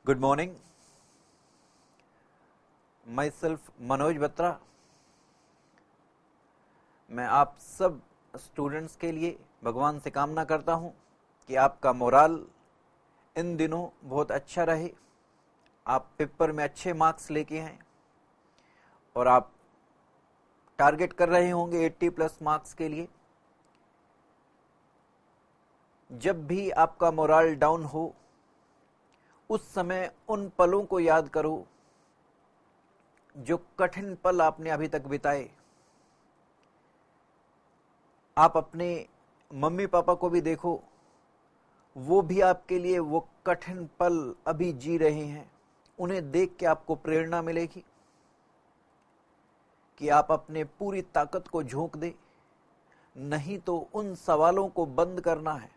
Good morning. Myself Manoj Batra. मैं आप सब स्टूडेंट्स के लिए भगवान से कामना करता हूं कि आपका मोराल इन दिनों बहुत अच्छा रहे, आप पेपर में अच्छे मार्क्स लेके हैं और आप टारगेट कर रहे होंगे 80 प्लस मार्क्स के लिए. जब भी आपका मोराल डाउन हो, उस समय उन पलों को याद करो जो कठिन पल आपने अभी तक बिताए. आप अपने मम्मी पापा को भी देखो, वो भी आपके लिए वो कठिन पल अभी जी रहे हैं. उन्हें देख के आपको प्रेरणा मिलेगी कि आप अपने पूरी ताकत को झोंक दें. नहीं तो उन सवालों को बंद करना है.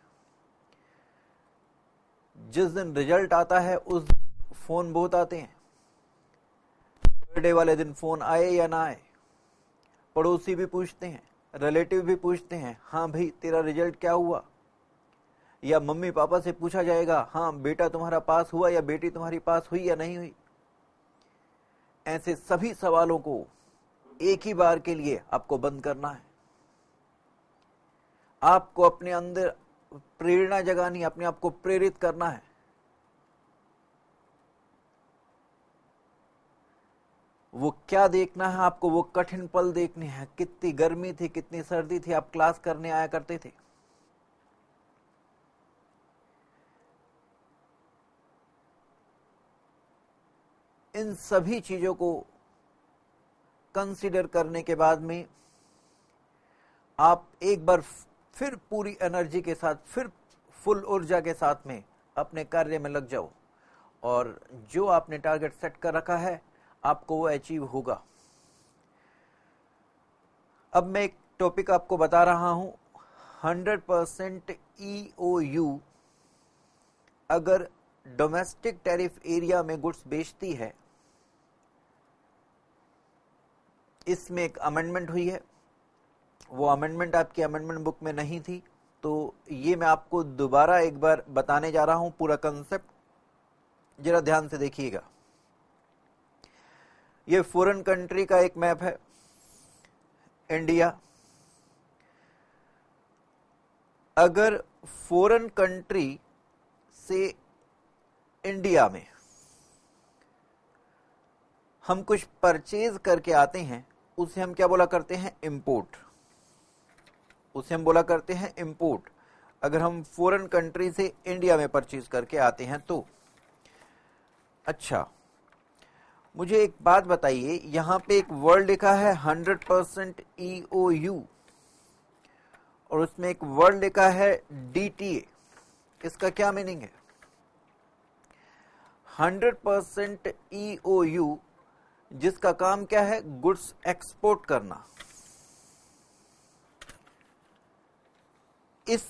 जिस दिन रिजल्ट आता है उस फोन बहुत आते हैं. बर्थडे वाले दिन फोन आए या ना आए, पड़ोसी भी पूछते हैं, रिलेटिव भी पूछते हैं, हाँ भाई तेरा रिजल्ट क्या हुआ. या मम्मी पापा से पूछा जाएगा, हाँ बेटा तुम्हारा पास हुआ या बेटी तुम्हारी पास हुई या नहीं हुई. ऐसे सभी सवालों को एक ही बार के लिए आपको बंद करना है. आपको अपने अंदर प्रेरणा जगानी, अपने आप को प्रेरित करना है. वो क्या देखना है आपको? वो कठिन पल देखने हैं. कितनी गर्मी थी, कितनी सर्दी थी, आप क्लास करने आया करते थे. इन सभी चीजों को कंसीडर करने के बाद में आप एक बार फिर पूरी एनर्जी के साथ, फिर फुल ऊर्जा के साथ में अपने कार्य में लग जाओ और जो आपने टारगेट सेट कर रखा है आपको वो अचीव होगा. अब मैं एक टॉपिक आपको बता रहा हूं. 100% EOU अगर डोमेस्टिक टैरिफ एरिया में गुड्स बेचती है, इसमें एक अमेंडमेंट हुई है. वो अमेंडमेंट आपकी अमेंडमेंट बुक में नहीं थी, तो ये मैं आपको दोबारा एक बार बताने जा रहा हूं. पूरा कंसेप्ट जरा ध्यान से देखिएगा. ये फॉरेन कंट्री का एक मैप है, इंडिया. अगर फॉरेन कंट्री से इंडिया में हम कुछ परचेज करके आते हैं, उसे हम क्या बोला करते हैं? इंपोर्ट. उसे हम बोला करते हैं इंपोर्ट. अगर हम फॉरेन कंट्री से इंडिया में परचेज करके आते हैं तो. अच्छा, मुझे एक बात बताइए, यहां पे एक वर्ड लिखा है 100% EOU और उसमें एक वर्ड लिखा है DTA. इसका क्या मीनिंग है? 100% EOU जिसका काम क्या है? गुड्स एक्सपोर्ट करना. इस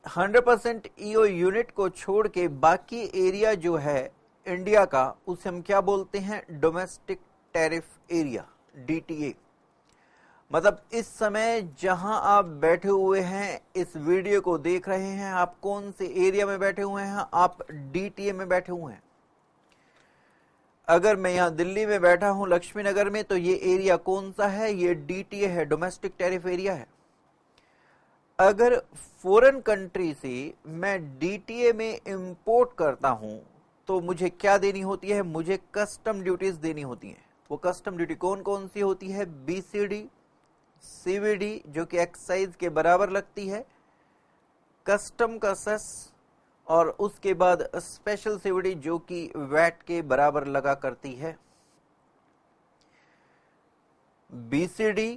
100% EOU यूनिट को छोड़ के बाकी एरिया जो है इंडिया का, उसे हम क्या बोलते हैं? Domestic tariff area, DTA. मतलब इस समय जहां आप बैठे हुए हैं, इस वीडियो को देख रहे हैं, आप कौन से एरिया में बैठे हुए हैं? आप DTA में बैठे हुए हैं. अगर मैं यहां दिल्ली में बैठा हूं, लक्ष्मी नगर में, तो ये एरिया कौन सा है? ये DTA है, डोमेस्टिक टैरिफ एरिया है. अगर फॉरेन कंट्री से मैं DTA में इंपोर्ट करता हूं तो मुझे क्या देनी होती है? मुझे कस्टम ड्यूटीज देनी होती हैं. वो कस्टम ड्यूटी कौन कौन सी होती है? BCD, CVD जो कि एक्साइज के बराबर लगती है, कस्टम का सेस, और उसके बाद स्पेशल CVD जो कि वैट के बराबर लगा करती है. BCD,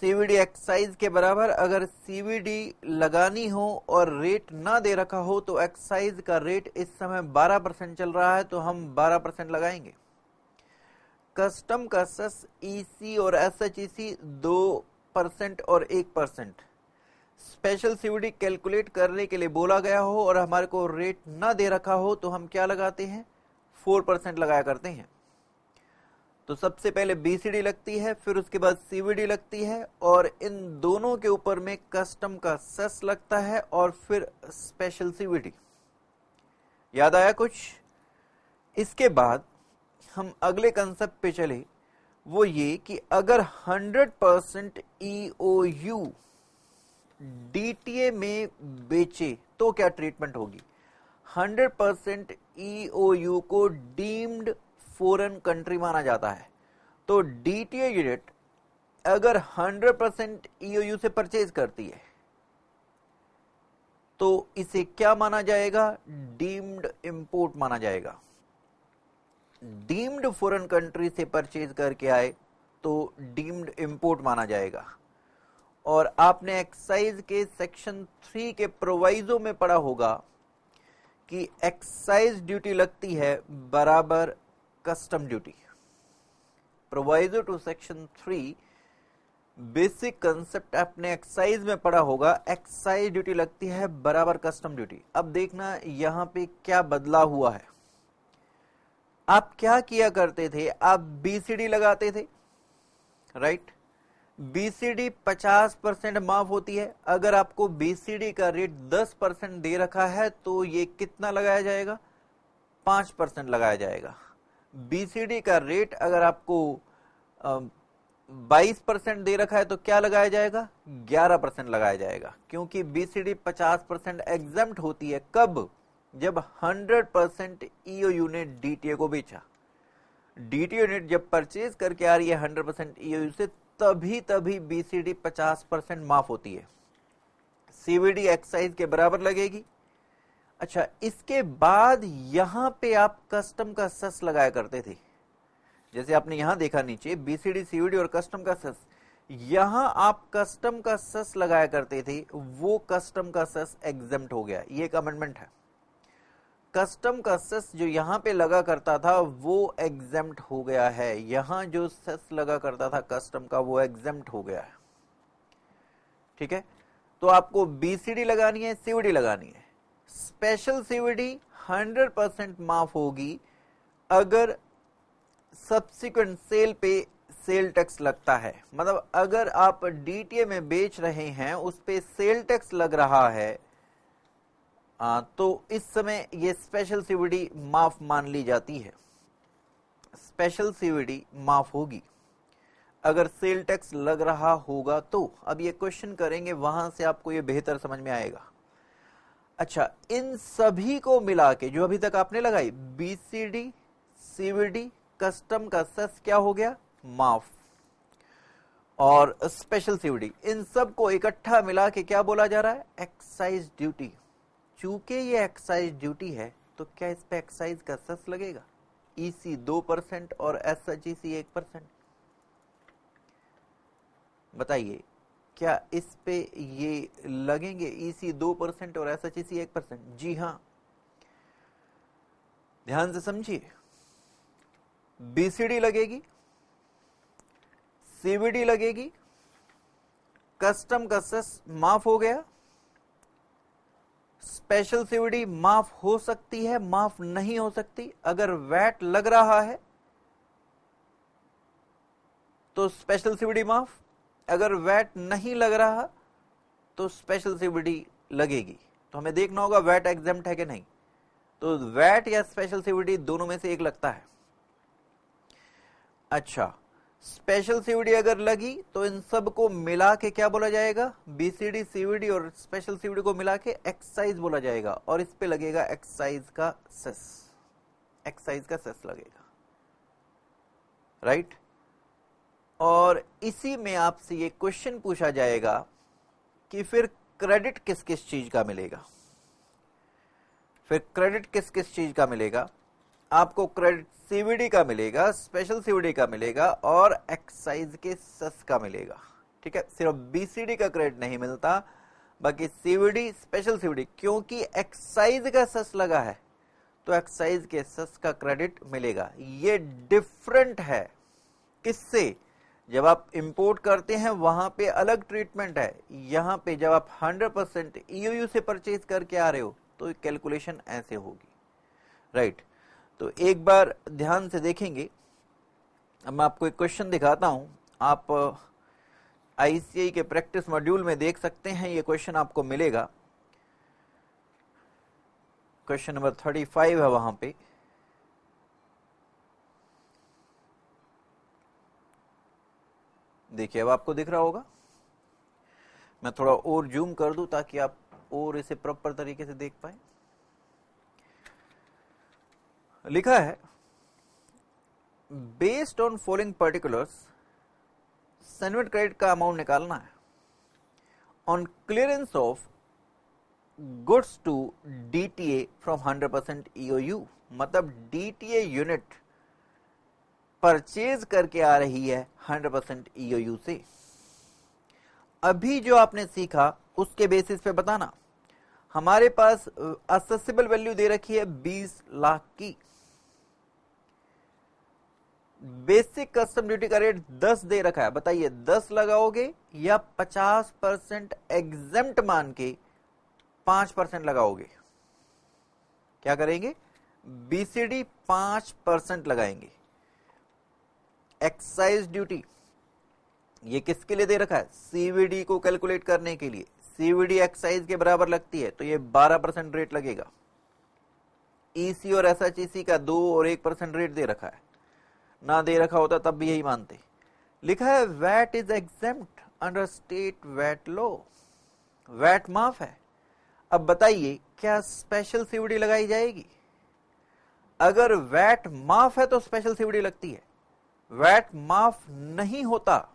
CVD एक्साइज के बराबर. अगर CVD लगानी हो और रेट ना दे रखा हो तो एक्साइज का रेट इस समय 12% चल रहा है, तो हम 12% लगाएंगे. कस्टम का सेस EC और SHEC 2% और 1%. स्पेशल CVD कैलकुलेट करने के लिए बोला गया हो और हमारे को रेट ना दे रखा हो तो हम क्या लगाते हैं? 4% लगाया करते हैं. तो सबसे पहले BCD लगती है, फिर उसके बाद CVD लगती है, और इन दोनों के ऊपर में कस्टम का सेस लगता है और फिर स्पेशल CVD. याद आया कुछ? इसके बाद हम अगले कंसेप्ट पे चले, वो ये कि अगर 100% EOU DTA में बेचे तो क्या ट्रीटमेंट होगी? 100% EOU को डीम्ड फॉरेन कंट्री माना जाता है, तो DTA यूनिट अगर 100% EOU से परचेज करती है तो इसे क्या माना जाएगा? डीम्ड इंपोर्ट माना जाएगा। डीम्ड फॉरेन कंट्री से परचेज करके आए तो डीम्ड इंपोर्ट माना जाएगा। और आपने एक्साइज के सेक्शन 3 के प्रोवाइजो में पढ़ा होगा कि एक्साइज ड्यूटी लगती है बराबर custom duty. Proviso to section 3 basic concept आपने एक्साइज में पढ़ा होगा, एक्साइज ड्यूटी लगती है बराबर कस्टम ड्यूटी। अब देखना यहां पे क्या बदला हुआ है। आप क्या किया करते थे? आप बीसीडी लगाते थे, राइट? बीसीडी 50% माफ होती है। अगर आपको बीसीडी का रेट 10% दे रखा है तो ये कितना लगाया जाएगा? 5% लगाया जाएगा। बीसीडी का रेट अगर आपको 22% दे रखा है तो क्या लगाया जाएगा? 11% लगाया जाएगा, क्योंकि बीसीडी 50% एग्जम्प्ट होती है। कब? जब 100% EOU ने DTA को बेचा। DTA यूनिट जब परचेज करके आ रही है 100% EOU से, तभी बीसीडी 50% माफ होती है। सीवीडी एक्साइज के बराबर लगेगी। अच्छा, इसके बाद यहां पे आप कस्टम का सेस लगाया करते थे। जैसे आपने यहां देखा नीचे बीसीडी, सीवीडी और कस्टम का सेस, यहां आप कस्टम का सेस लगाया करते थे, वो कस्टम का सेस एग्जम्प्ट हो गया। ये एक अमेंडमेंट है। कस्टम का सेस जो यहां पे लगा करता था वो एग्जम्प्ट हो गया है। यहां जो सेस लगा करता था कस्टम का वो एग्जम्प्ट हो गया है। ठीक है, तो आपको बीसीडी लगानी है, सीवीडी लगानी है। स्पेशल सीवीडी 100% माफ होगी अगर सब्सिक्वेंट सेल पे सेल टैक्स लगता है। मतलब अगर आप डीटीए में बेच रहे हैं, उस पे सेल टैक्स लग रहा है, तो इस समय ये स्पेशल सीवीडी माफ मान ली जाती है। स्पेशल सीवीडी माफ होगी अगर सेल टैक्स लग रहा होगा तो। अब ये क्वेश्चन करेंगे, वहां से आपको ये बेहतर समझ में आएगा। अच्छा, इन सभी को मिला के जो अभी तक आपने लगाई, बीसीडी, सीवीडी, कस्टम का सेस क्या हो गया? माफ। और स्पेशल सीवीडी, इन सब को इकट्ठा मिला के क्या बोला जा रहा है? Excise duty. चूंकि ये एक्साइज ड्यूटी है तो क्या इस पे एक्साइज का सेस लगेगा? ईसी 2% और एसएचईसी 1%। बताइए, क्या इस पे ये लगेंगे ईसी 2% और एसएचईसी 1%? जी हां, ध्यान से समझिए। बीसीडी लगेगी, सीवीडी लगेगी, कस्टम का सेस माफ हो गया, स्पेशल सीवीडी माफ हो सकती है, माफ नहीं हो सकती। अगर वैट लग रहा है तो स्पेशल सीवीडी माफ, अगर वैट नहीं लग रहा तो स्पेशल सीवीडी लगेगी। तो हमें देखना होगा वैट एग्जम्प्ट है कि नहीं। तो वैट या स्पेशल सीवीडी दोनों में से एक लगता है। अच्छा, स्पेशल सीवीडी अगर लगी तो इन सब को मिला के क्या बोला जाएगा? बीसीडी, सीवीडी और स्पेशल सीवीडी को मिला के एक्साइज बोला जाएगा, और इस पे लगेगा एक्साइज का सेस। एक्साइज का सेस लगेगा, राइट? और इसी में आपसे ये क्वेश्चन पूछा जाएगा कि फिर क्रेडिट किस किस चीज का मिलेगा? फिर क्रेडिट किस किस चीज का मिलेगा? आपको क्रेडिट सीवीडी का मिलेगा, स्पेशल सीवीडी का मिलेगा और एक्साइज के सेस का मिलेगा। ठीक है, सिर्फ बीसीडी का क्रेडिट नहीं मिलता, बाकी सीवीडी, स्पेशल सीवीडी, क्योंकि एक्साइज का सेस लगा है तो एक्साइज के सेस का क्रेडिट मिलेगा। ये डिफरेंट है किससे? जब आप इंपोर्ट करते हैं वहां पे अलग ट्रीटमेंट है, यहां पे जब आप 100% EOU से परचेज करके आ रहे हो तो कैलकुलेशन ऐसे होगी, राइट? तो एक बार ध्यान से देखेंगे। अब मैं आपको एक क्वेश्चन दिखाता हूं, आप आईसीआई के प्रैक्टिस मॉड्यूल में देख सकते हैं, ये क्वेश्चन आपको मिलेगा। क्वेश्चन नंबर 35 है वहां पे। देखिए अब आपको दिख रहा होगा, मैं थोड़ा और जूम कर दूं ताकि आप और इसे प्रॉपर तरीके से देख पाए। लिखा है based on following particulars CENVAT credit का अमाउंट निकालना है on clearance of goods to DTA from 100% EOU. मतलब डीटीए यूनिट परचेज करके आ रही है 100% ईओयू से। अभी जो आपने सीखा उसके बेसिस पे बताना। हमारे पास असेसिबल वैल्यू दे रखी है 20 लाख की, बेसिक कस्टम ड्यूटी का रेट 10 दे रखा है। बताइए 10 लगाओगे या 50% एग्जेम्प्ट मान के 5% लगाओगे? क्या करेंगे? बीसीडी 5% लगाएंगे। एक्साइज ड्यूटी ये किसके लिए दे रखा है? सीवीडी को कैलकुलेट करने के लिए। सीवीडी एक्साइज के बराबर लगती है तो ये 12% रेट लगेगा। ईसी और एसएचईसी का 2 और 1% रेट दे रखा है। ना दे रखा होता तब भी यही मानते। लिखा है VAT is exempt under state VAT law. VAT माफ है। अब बताइए क्या स्पेशल सीवीडी लगाई जाएगी? अगर वैट माफ है तो स्पेशल सीवीडी लगती है, वैट माफ नहीं होता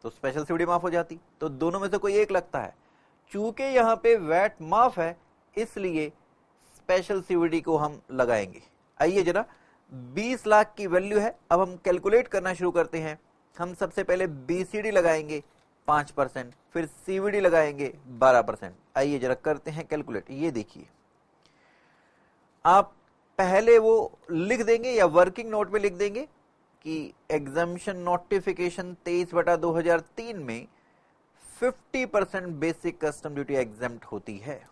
तो स्पेशल सीवीडी माफ हो जाती। तो दोनों में से कोई एक लगता है। चूंकि यहां पे वैट माफ है इसलिए स्पेशल सीवीडी को हम लगाएंगे। आइए जरा 20 लाख की वैल्यू है, अब हम कैलकुलेट करना शुरू करते हैं। हम सबसे पहले बीसीडी लगाएंगे 5%, फिर सीवीडी लगाएंगे 12%। आइए जरा करते हैं कैलकुलेट। ये देखिए आप पहले वो लिख देंगे या वर्किंग नोट में लिख देंगे कि एग्जामिशन नोटिफिकेशन 23/2003 में 50% बेसिक कस्टम ड्यूटी एग्जेम्प्ट होती है।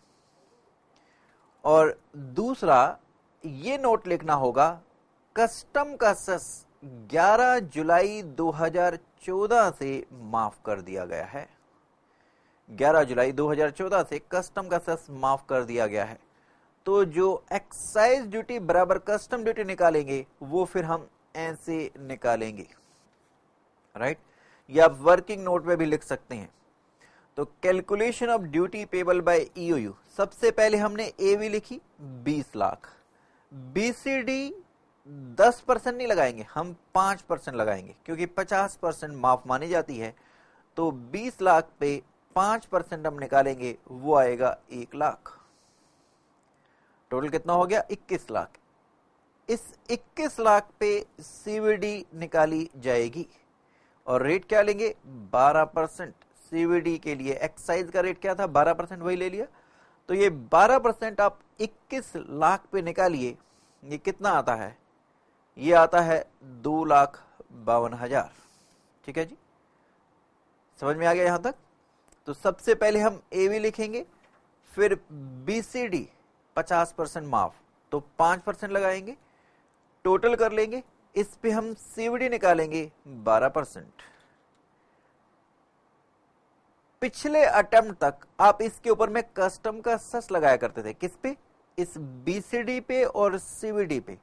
और दूसरा ये नोट लिखना होगा कस्टम का सेस 11 जुलाई 2014 से माफ कर दिया गया है। 11 जुलाई 2014 से कस्टम का सेस माफ कर दिया गया है। तो जो एक्साइज ड्यूटी बराबर कस्टम ड्यूटी निकालेंगे वो फिर हम ऐसे निकालेंगे, राइट? या आप वर्किंग नोट में भी लिख सकते हैं। तो calculation of duty payable by EOU, सबसे पहले हमने एवी लिखी 20 लाख। बीसीडी 10% नहीं लगाएंगे, हम 5% लगाएंगे क्योंकि 50% माफ मानी जाती है। तो 20 लाख पे 5% हम निकालेंगे, वो आएगा 1 लाख। टोटल कितना हो गया? 21 लाख। इस 21 लाख पे सीवीडी निकाली जाएगी और रेट क्या लेंगे? 12%। सीवीडी के लिए एक्साइज का रेट क्या था? 12%, वही ले लिया। तो ये 12% आप 21 लाख पे निकालिए, ये कितना आता है? ये आता है 2,52,000। ठीक है जी, समझ में आ गया यहां तक? तो सबसे पहले हम एवी लिखेंगे, फिर बीसीडी 50% माफ तो 5% लगाएंगे, टोटल कर लेंगे, इस पे हम सीवीडी निकालेंगे 12%। पिछले अटेम्प्ट तक आप इसके ऊपर में कस्टम का सेस लगाया करते थे। किस पे? इस बीसीडी पे और सीवीडी पे।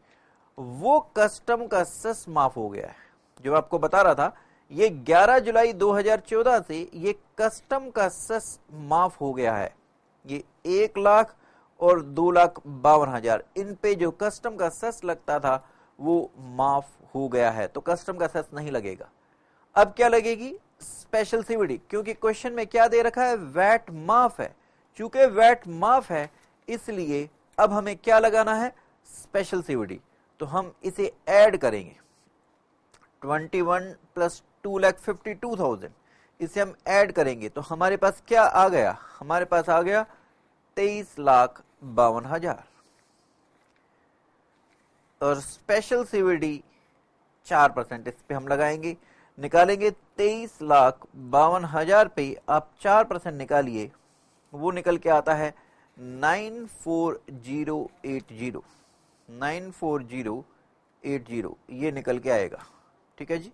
वो कस्टम का सेस माफ हो गया है। जो आपको बता रहा था, ये 11 जुलाई 2014 से ये कस्टम का सेस माफ हो गया है। ये 1 लाख और 2,52,000, इन पे जो कस्टम का सेस लगता था वो माफ हो गया है, तो कस्टम का सेस नहीं लगेगा। अब क्या लगेगी? स्पेशल सीवीडी, क्योंकि क्वेश्चन में क्या दे रखा है? वैट माफ है। चूंकि वैट माफ है इसलिए अब हमें क्या लगाना है? Special CVD. तो हम इसे ऐड करेंगे, 21 प्लस 2,52,000, इसे हम ऐड करेंगे तो हमारे पास क्या आ गया? हमारे पास आ गया 23,52,000। और स्पेशल सीवीडी 4%, इस पे हम लगाएंगे, निकालेंगे 23,52,000 पे आप 4% निकालिए, वो निकल के आता है 94080। 94080 ये निकल के आएगा। ठीक है जी,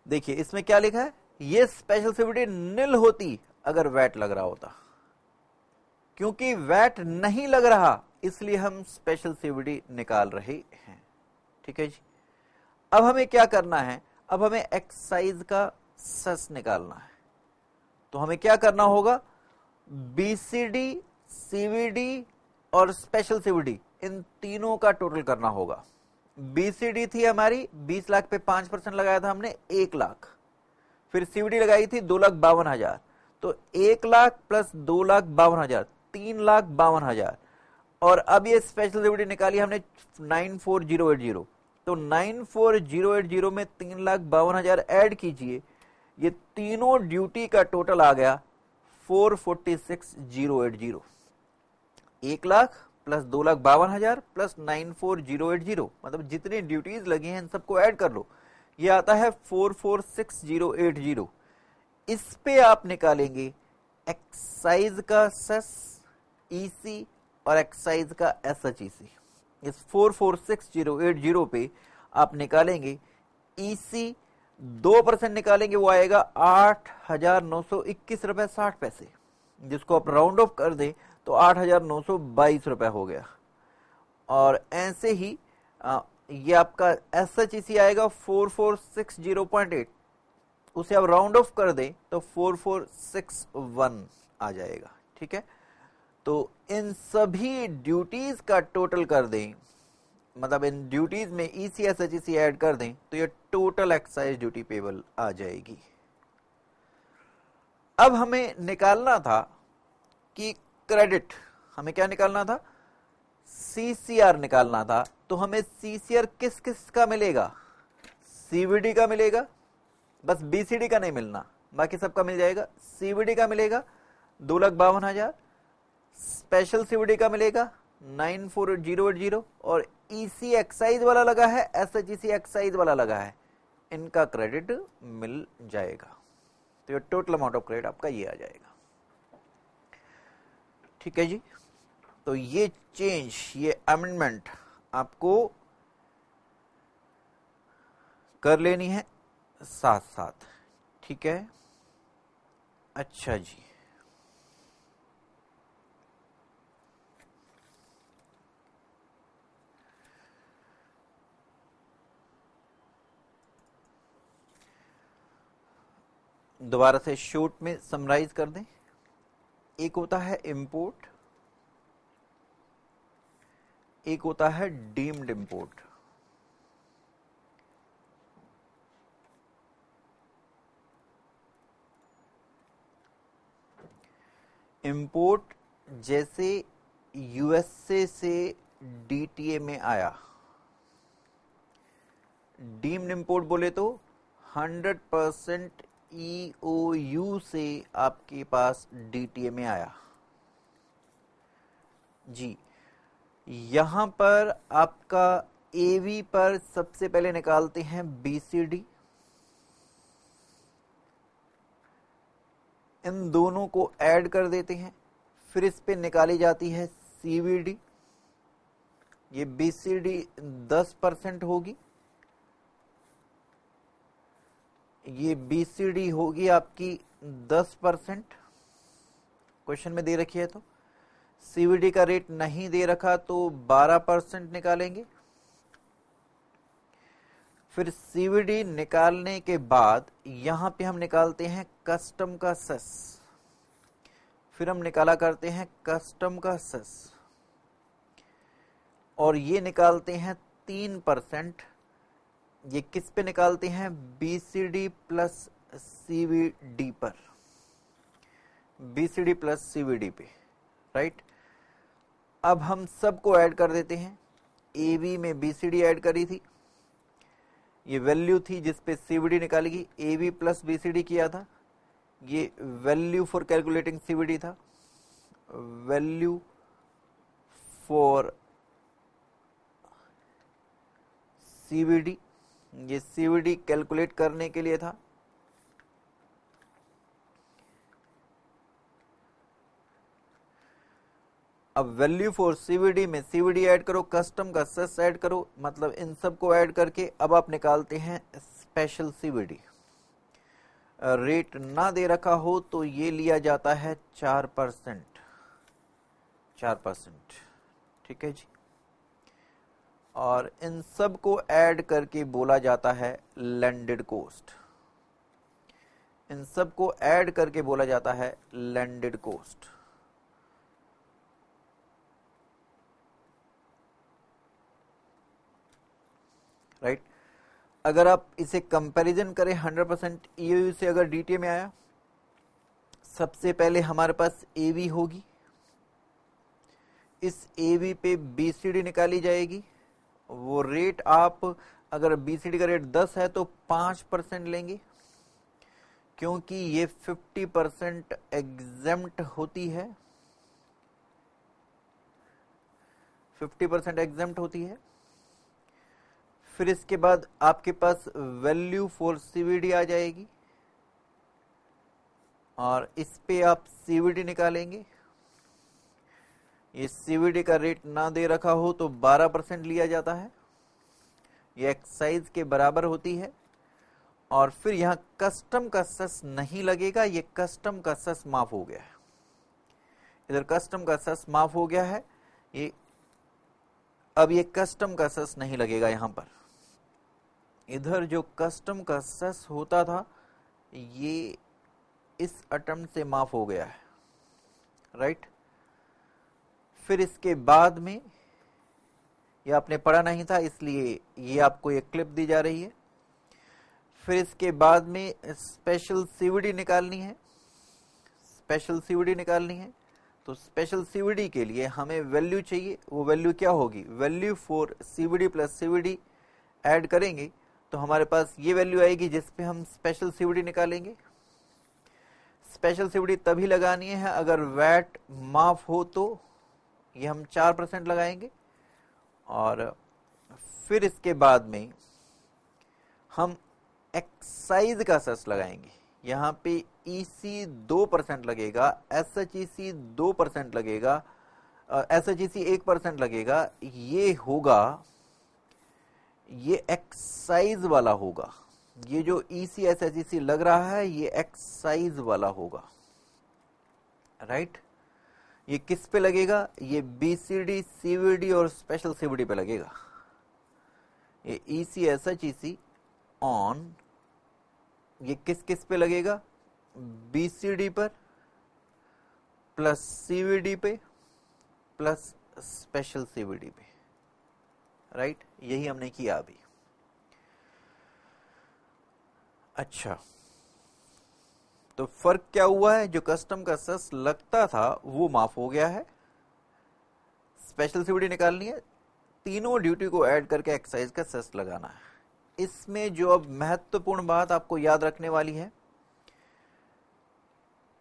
देखिए इसमें क्या लिखा है? ये स्पेशल सीवीडी निल होती अगर वैट लग रहा होता। क्योंकि वैट नहीं लग रहा इसलिए हम स्पेशल सीवीडी निकाल रहे हैं। ठीक है जी। अब हमें क्या करना है, अब हमें एक्साइज का सेस निकालना है। तो हमें क्या करना होगा, बीसीडी, सीवीडी और स्पेशल सीवीडी इन तीनों का टोटल करना होगा। बीसीडी थी हमारी 20 लाख पे 5% लगाया था हमने 1 लाख, फिर सीवीडी लगाई थी 2,52,000, तो 1 लाख प्लस 2,52,000 3,52,000। और अब ये स्पेशल सीवीडी निकाली हमने 94,080, तो 94,080 में 3,52,000 ऐड कीजिए, ये तीनों ड्यूटी का टोटल आ गया 446,080। 1 लाख प्लस 2,52,000 प्लस 94,080, मतलब जितनी ड्यूटीज लगी हैं इन सबको ऐड कर लो, ये आता है 446,080। इस पे आप निकालेंगे एक्साइज का सेस, ईसी और एक्साइज का एसएचईसी। इस 446,080 पे आप निकालेंगे ईसी, 2% निकालेंगे, वो आएगा 8,921 रुपए 60 पैसे, जिसको आप राउंड ऑफ कर दें तो 8,922 रुपए हो गया। और ऐसे ही ये आपका एसएचईसी आएगा 4,460.8, उसे आप राउंड ऑफ कर दें तो 4,461 आ जाएगा। ठीक है, तो इन सभी ड्यूटीज का टोटल कर दें, मतलब इन ड्यूटीज में ईसी एसएचईसी ऐड कर दें तो ये टोटल एक्साइज ड्यूटी पेबल आ जाएगी। अब हमें निकालना था कि क्रेडिट, हमें क्या निकालना था, सीसीआर निकालना था। तो हमें सीसीआर किस किस का मिलेगा, सीवीडी का मिलेगा, बस बीसीडी का नहीं मिलना, बाकी सबका मिल जाएगा। सीवीडी का मिलेगा 2,52,000, स्पेशल सीवीडी का मिलेगा 94,080 और ईसी एक्साइज वाला लगा है, एसएचईसी एक्साइज वाला लगा है, इनका क्रेडिट मिल जाएगा। तो ये टोटल अमाउंट ऑफ क्रेडिट आपका ये आ जाएगा। ठीक है जी, तो ये चेंज, ये अमेंडमेंट आपको कर लेनी है साथ साथ। ठीक है, अच्छा जी, दोबारा से शॉर्ट में समराइज कर दें। एक होता है इंपोर्ट, एक होता है डीम्ड इंपोर्ट। इंपोर्ट जैसे यूएसए से डीटीए में आया, डीम्ड इंपोर्ट बोले तो 100% ईओयू से आपके पास डीटीए में आया जी। यहां पर आपका एवी पर सबसे पहले निकालते हैं बीसीडी, इन दोनों को ऐड कर देते हैं, फिर इस पे निकाली जाती है सीवीडी। ये बीसीडी 10% होगी, ये बीसीडी होगी आपकी 10%, क्वेश्चन में दे रखी है। तो सीवीडी का रेट नहीं दे रखा तो 12% निकालेंगे। फिर सीवीडी निकालने के बाद यहां पे हम निकालते हैं कस्टम का सेस, फिर हम निकाला करते हैं कस्टम का सेस, और ये निकालते हैं 3%। ये किस पे निकालते हैं, बीसीडी प्लस सीवीडी पर, बीसीडी प्लस सीवीडी पे, राइट। अब हम सबको ऐड कर देते हैं, एबी में बीसीडी ऐड करी थी, ये वैल्यू थी जिस पे सीवीडी निकालेगी, एबी प्लस बीसीडी किया था, ये वैल्यू फॉर कैलकुलेटिंग सीवीडी था, वैल्यू फॉर सीवीडी, ये सीवीडी कैलकुलेट करने के लिए था। अब वैल्यू फॉर सीवीडी में सीवीडी ऐड करो, कस्टम का सेस ऐड करो, मतलब इन सब को ऐड करके अब आप निकालते हैं स्पेशल सीवीडी। रेट ना दे रखा हो तो ये लिया जाता है 4%, 4%। ठीक है जी। और इन सब को ऐड करके बोला जाता है लैंडेड कॉस्ट। इन सब को ऐड करके बोला जाता है लैंडेड कॉस्ट। राइट। अगर आप इसे कंपैरिजन करें 100% ईओयू से, अगर डीटीए में आया, सबसे पहले हमारे पास एवी होगी, इस एवी पे बीसीडी निकाली जाएगी। वो रेट आप, अगर बीसीडी का रेट 10 है तो 5% लेंगे, क्योंकि ये 50% एग्जेम्प्ट होती है, 50% एग्जेम्प्ट होती है। फिर इसके बाद आपके पास वैल्यू फॉर सीवीडी आ जाएगी, और इस पे आप सीवीडी निकालेंगे। ये सीवीडी का रेट ना दे रखा हो तो 12% लिया जाता है, ये एक्साइज के बराबर होती है। और फिर यहां कस्टम का सेस नहीं लगेगा, ये कस्टम का सेस माफ हो गया है, इधर कस्टम का सेस माफ हो गया है। ये अब ये कस्टम का सेस नहीं लगेगा यहां पर, इधर जो कस्टम का सेस होता था ये इस अटेम्प्ट से माफ हो गया है। राइट। फिर इसके बाद में, ये आपने पढ़ा नहीं था इसलिए ये आपको एक क्लिप दी जा रही है। फिर इसके बाद में स्पेशल सीवीडी निकालनी है, स्पेशल सीवीडी निकालनी है। तो स्पेशल सीवीडी के लिए हमें वैल्यू चाहिए, वो वैल्यू क्या होगी, value for CVD plus CVD add करेंगे तो हमारे पास ये वैल्यू आएगी जिस पे हम स्पेशल सीवीडी निकालेंगे। स्पेशल सीवीडी तभी लगानी है अगर वैट माफ हो, तो ये हम 4% लगाएंगे। और फिर इसके बाद में हम एक्साइज का सेस लगाएंगे, यहां पे ईसी 2% लगेगा, एसएचईसी 2% लगेगा, एसएचईसी 1% लगेगा। ये होगा, ये एक्साइज वाला होगा, ये जो ईसी एसएचईसी लग रहा है ये एक्साइज वाला होगा। राइट। ये किस पे लगेगा, ये बीसीडी, सीवीडी और स्पेशल सीवीडी पे लगेगा। ये ईसी एसएचईसी ऑन, ये किस किस पे लगेगा, बीसीडी पर प्लस सीवीडी पे प्लस स्पेशल सीवीडी पे। राइट। यही हमने किया अभी। अच्छा, तो फर्क क्या हुआ है, जो कस्टम का सेस लगता था वो माफ हो गया है। स्पेशल सीवीडी निकालनी है, तीनों ड्यूटी को ऐड करके एक्साइज का सेस लगाना है। इसमें जो अब महत्वपूर्ण बात आपको याद रखने वाली है,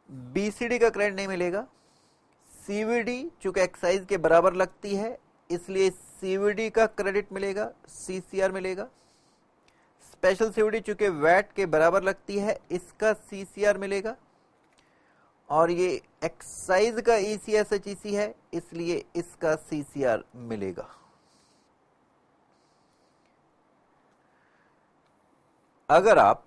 बीसीडी का क्रेडिट नहीं मिलेगा, सीवीडी चूंकि एक्साइज के बराबर लगती है इसलिए सीवीडी का क्रेडिट मिलेगा, सीसीआर मिलेगा। स्पेशल सीवीडी चूंकि वैट के बराबर लगती है इसका सीसीआर मिलेगा। और ये एक्साइज का ईसीएसएचईसी है इसलिए इसका सीसीआर मिलेगा। अगर आप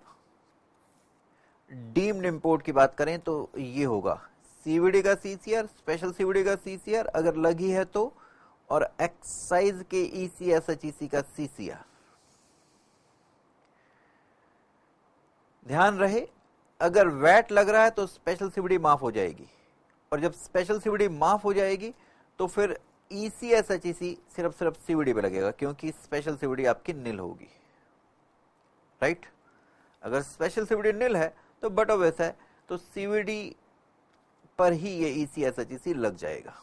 डीम्ड इंपोर्ट की बात करें तो ये होगा सीवीडी का सीसीआर, स्पेशल सीवीडी का सीसीआर अगर लगी है तो, और एक्साइज के ईसीएसएचईसी का सीसीआर। ध्यान रहे, अगर वैट लग रहा है तो स्पेशल सीवीडी माफ हो जाएगी, और जब स्पेशल सीवीडी माफ हो जाएगी तो फिर ईसीएसएचईसी सिर्फ सीवीडी पे लगेगा, क्योंकि स्पेशल सीवीडी आपकी निल होगी। राइट। अगर स्पेशल सीवीडी निल है तो बट ऑब्वियस है, तो सीवीडी पर ही ये ईसीएसएचईसी लग जाएगा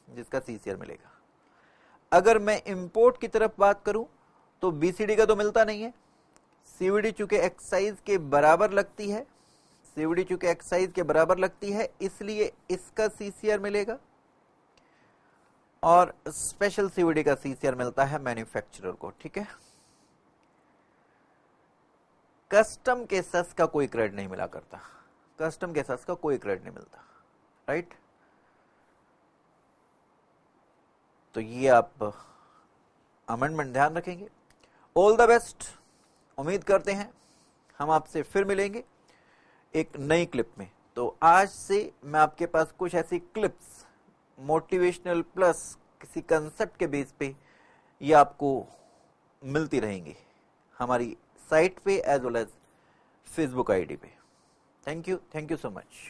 जिसका सीसीआर मिलेगा। अगर मैं इंपोर्ट की तरफ बात करूं तो बीसीडी का तो मिलता नहीं है, सीवीडी चूंकि एक्साइज के बराबर लगती है, सीवीडी चूंकि एक्साइज के बराबर लगती है इसलिए इसका सीसीआर मिलेगा, और स्पेशल सीवीडी का सीसीआर मिलता है मैन्युफैक्चरर को। ठीक है। कस्टम के सेस का कोई क्रेडिट नहीं मिला करता, कस्टम के सेस का कोई क्रेडिट नहीं मिलता। राइट। तो ये आप अमेंडमेंट ध्यान रखेंगे। All the best. उम्मीद करते हैं हम आपसे फिर मिलेंगे एक नई क्लिप में। तो आज से मैं आपके पास कुछ ऐसी क्लिप्स मोटिवेशनल प्लस किसी कंसेप्ट के बेस पे ये आपको मिलती रहेंगी हमारी साइट पे as well as Facebook ID पे। Thank you so much.